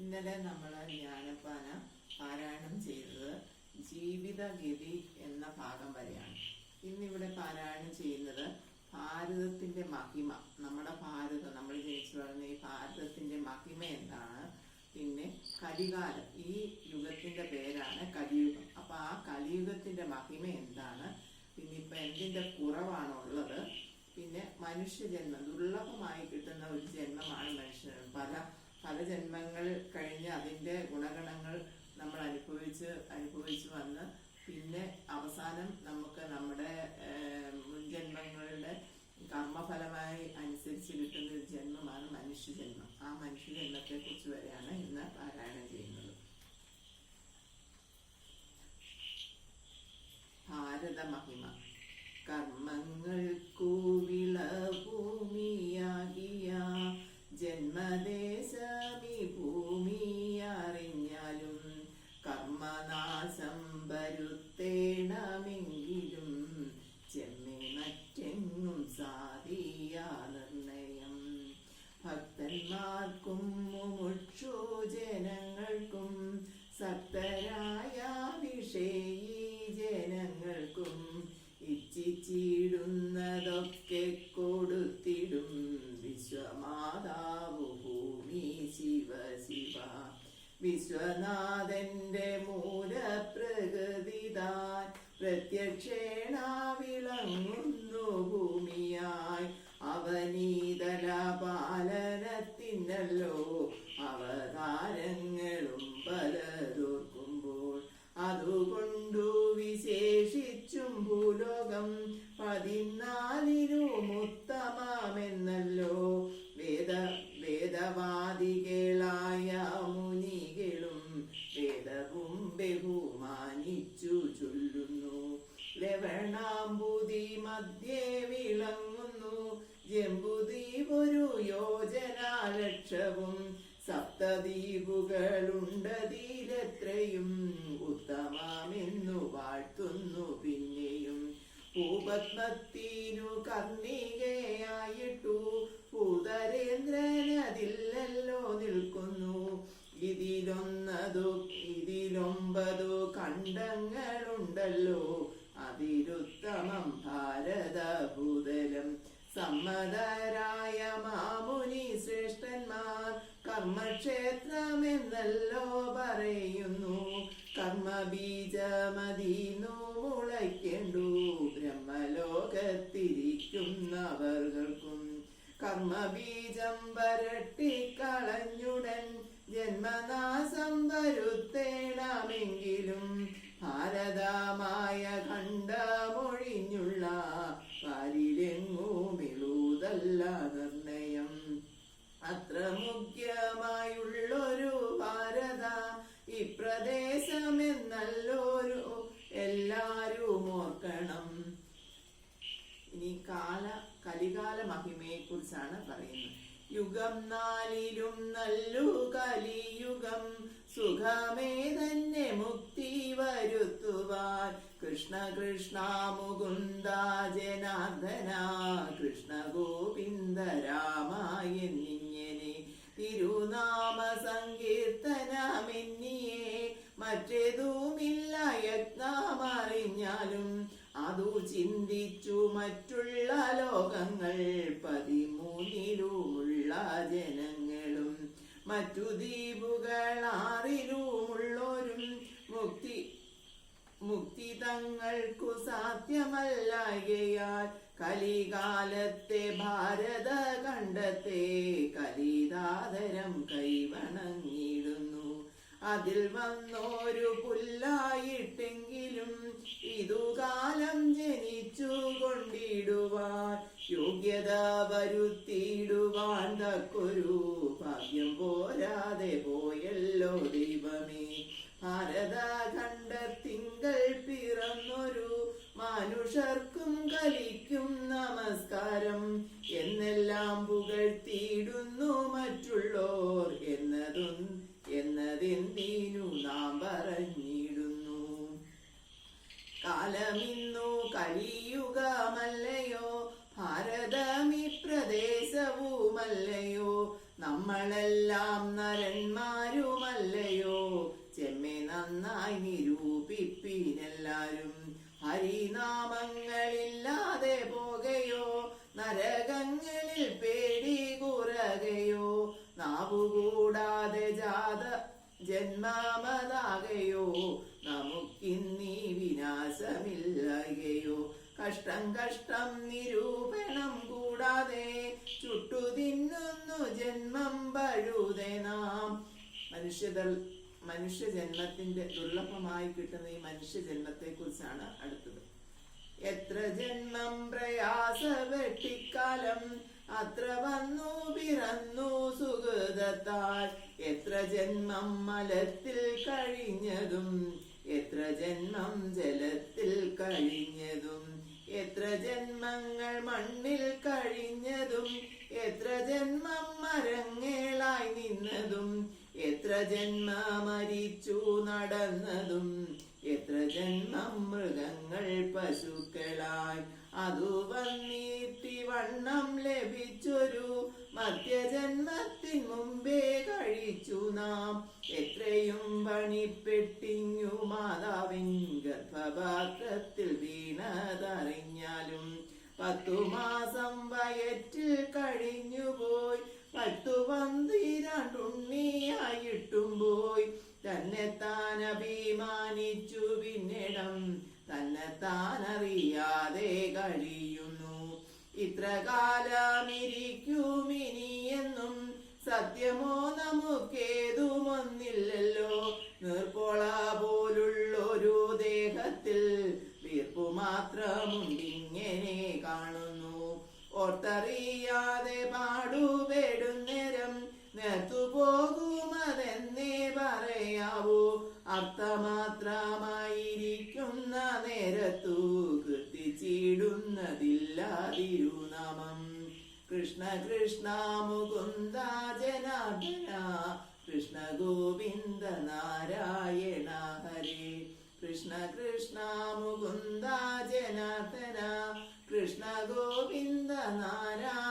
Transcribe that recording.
ഇന്നലെ നമ്മൾ ജ്ഞാനപ്പാന പാരായണം ചെയ്തത് ജീവിതഗതി എന്ന ഭാഗം വരെയാണ്. ഇന്നിവിടെ പാരായണം ചെയ്യുന്നത് ഭാരതത്തിന്റെ മഹിമ, നമ്മുടെ ഭാരതം, നമ്മൾ ജനിച്ചു വളർന്ന ഈ ഭാരതത്തിന്റെ മഹിമ എന്താണ്, പിന്നെ കലികാലം, ഈ യുഗത്തിന്റെ പേരാണ് കലിയുഗം. അപ്പൊ ആ കലിയുഗത്തിന്റെ മഹിമ എന്താണ്, പിന്നെ ഇപ്പൊ എന്തിന്റെ കുറവാണുള്ളത്, പിന്നെ മനുഷ്യജന്മം ദുർലഭമായി കിട്ടുന്ന ഒരു ജന്മമാണ് മനുഷ്യൻ. പല ജന്മങ്ങൾ കഴിഞ്ഞ് അതിന്റെ ഗുണഗണങ്ങൾ നമ്മൾ അനുഭവിച്ച് വന്ന് പിന്നെ അവസാനം നമുക്ക് നമ്മുടെ മുൻജന്മങ്ങളുടെ കർമ്മഫലമായി അനുസരിച്ച് കിട്ടുന്ന ഒരു ജന്മമാണ് മനുഷ്യജന്മം. ആ മനുഷ്യജന്മത്തെ കുറിച്ച് വരെയാണ് ഇന്ന് പാരായണം ചെയ്യുന്നത്. ഭാരത മഹിമ. കർമ്മങ്ങൾക്കു വിളഭൂമിയാകിയ ജന്മദേശമി ഭൂമി അറിഞ്ഞാലും കർമ്മനാശം വരുത്തേണമെങ്കിലും ചെമ്മി മറ്റെങ്ങും സാധിയ നിർണയം. ഭക്തന്മാർക്കും മുമുക്ഷു ജനങ്ങൾക്കും സക്തരായ വിഷയീ ജനങ്ങൾക്കും ഇച്ഛിച്ചിടുന്നതൊക്കെ കൊടുത്തിടും വിശ്വമാതാവു ഭൂമി ശിവ ശിവ. വിശ്വനാഥന്റെ മൂലപ്രകൃതി താൻ പ്രത്യക്ഷേണ വിളങ്ങുന്നു ഭൂമിയായി. അവനീതല പാലനത്തിനല്ലോ അവതാരങ്ങളും പലതോർക്കുമ്പോൾ അതുകൊണ്ടു വിശേഷിച്ചും ഭൂലോകം 14 ഉത്തമമെന്നല്ലോ വേദവാദികളായ മുനികളും വേദവും ബഹുമാനിച്ചു ചൊല്ലുന്നു. ലവണാംബുദി മധ്യേ വിളങ്ങുന്നു ജംബുദ്വീപൊരു യോജനാലക്ഷവും. സപ്തദ്വീപുകളുണ്ടതിലെത്രയും ഉത്തമമെന്നു വാഴ്ത്തുന്നു പിന്നെയും. ഭൂപത്മത്തിനു കർണികയായിട്ടു ഭൂതരേന്ദ്രനതില്ലല്ലോ നിൽക്കുന്നു. ഇതിലൊമ്പതു ഖണ്ഡങ്ങളുണ്ടല്ലോ അതിരുത്തമം ഭാരതഭൂതലം. സമ്മതരായ മാമുനി ശ്രേഷ്ഠന്മാർ കർമ്മക്ഷേത്രമെന്നല്ലോ പറയുന്നു. കർമ്മബീജമതീന്നു മുളയ്ക്കണ്ടു ബ്രഹ്മലോകത്തിരിക്കുന്നവർക്കും. കർമ്മബീജം വരട്ടിക്കളഞ്ഞുടൻ ജന്മനാശം വരുത്തേണമെങ്കിലും ഭാരതമായ ഖണ്ഡമൊഴിഞ്ഞുള്ള പാരിലെങ്ങുമിളുതല്ല നിർണയം. അത്ര മുഖ്യമായുള്ളൊരു ഭാരത ഇപ്രദേശമെന്നല്ലോരു എല്ലാരും ഓർക്കണം. ഇനി കലികാല മഹിമയെ കുറിച്ചാണ് പറയുന്നത്. യുഗം 4 നല്ലു കലിയുഗം സുഖമേ തന്നെ മുക്തി വരുത്തുവാൻ. കൃഷ്ണ കൃഷ്ണ മുകുന്ദ ജനാർദ്ദന കൃഷ്ണ ഗോവിന്ദ രാമ എന്നിങ്ങനെ തിരുനാമ സങ്കീർത്തനമെന്നിയേ മറ്റേതുമില്ല യജ്ഞമറിഞ്ഞാലും. അതു ചിന്തിച്ചു മറ്റുള്ള ലോകങ്ങൾ 13 ജനങ്ങളും മറ്റു ദ്വീപുകൾ 6 മുക്തി തങ്ങൾക്കു സാധ്യമല്ലായകയാൽ കലികാലത്തെ ഭാരത ഖണ്ഡത്തെ കലിതാതരം കൈവണങ്ങിടുന്നു. അതിൽ വന്നോരു പുല്ലായിട്ടെങ്കിലും ഇതുകാലം ജനിച്ചു കൊണ്ടിടുവാൻ യോഗ്യത വരുത്തിയിടുവാൻ തക്കൊരു ഭാഗ്യം പോരാതെ പോയല്ലോ ദൈവമേ. ഭാരതഖണ്ഡത്തിങ്കൽ പിറന്നൊരു മനുഷ്യർക്കും കലിക്കും നമസ്കാരം എന്നെല്ലാം പുകഴ്ത്തിയിടുന്നു മറ്റുള്ളോർ എന്നതെന്തിനു നാം പറഞ്ഞിടുന്നു. കാലമിന്നു കലിയുഗമല്ലയോ ഭാരതമി പ്രദേശവുമല്ലയോ നമ്മളെല്ലാം നരന്മാരുമ നന്നായി നിരൂപിപ്പീനെല്ലാരും. ഹരിനാമങ്ങളില്ലാതെ പോകയോ, നരകങ്ങളിൽ പേടി കുറകയോ, നാവുകൂടാതെ ജന്മമതാകയോ, നമുക്കിന്നീ വിനാശമില്ലകയോ. കഷ്ടം കഷ്ടം നിരൂപണം കൂടാതെ, ചുട്ടുതിന്നുന്നു ജന്മം പഴുതെ നാം. മനുഷ്യജന്മത്തിന്റെ ദുർലഭമായി കിട്ടുന്ന ഈ മനുഷ്യജന്മത്തെ കുറിച്ചാണ് അടുത്തത്. എത്ര ജന്മം പ്രയാസ വെട്ടിക്കാലം, അത്ര വന്നു പിറന്നു സുഹൃതത്താൽ. എത്ര ജന്മം മലത്തിൽ കഴിഞ്ഞതും, എത്ര ജന്മം ജലത്തിൽ കഴിഞ്ഞതും, എത്ര ജന്മങ്ങൾ മണ്ണിൽ കഴിഞ്ഞതും, എത്ര ജന്മം മരങ്ങളായി നിന്നതും, എത്ര ജന്മ മരിച്ചു നടന്നതും, എത്ര ജന്മം മൃഗങ്ങൾ പശുക്കളായി. അതു വന്നീട്ടി വണ്ണം ലഭിച്ചൊരു മധ്യജന്മത്തിൻ മുമ്പേ കഴിച്ചു നാം. എത്രയും പണിപ്പെട്ടിങ്ങു മാതാവിൻ ഗർഭപാത്രത്തിൽ വീണതറിഞ്ഞാലും, 10 മാസം വയറ്റിൽ കഴിഞ്ഞുപോയി, 10-12 ഉണ്ണിയായിട്ടും പോയി. തന്നെത്താൻ അഭിമാനിച്ചു പിന്നിടം, തന്നെത്താൻ അറിയാതെ കഴിയുന്നു. ഇത്ര കാലമിരിക്കുമിനിയെന്നും സത്യമോ നമുക്കേതുമൊന്നില്ലല്ലോ. നീർപ്പോള പോലുള്ളൊരു ദേഹത്തിൽ വീർപ്പു മാത്രമുണ്ടിങ്ങനെ കാണുന്നു. ഓർത്തറിയാതെ പാടുപെടുന്നേരം നേർത്തുപോകുമതെന്നേ പറയാവൂ. അർത്ഥമാത്രമായിരിക്കുന്ന നേരത്തു കൃത്തിച്ചിടുന്നതില്ലാതിരുനാമം. കൃഷ്ണ കൃഷ്ണ മുകുന്ദ ജനാർദ്ദന, കൃഷ്ണ ഗോവിന്ദ നാരായണ ഹരേ. കൃഷ്ണ കൃഷ്ണ മുകുന്ദ ജനാർദ്ദന, കൃഷ്ണ ഗോവിന്ദ നാരായണ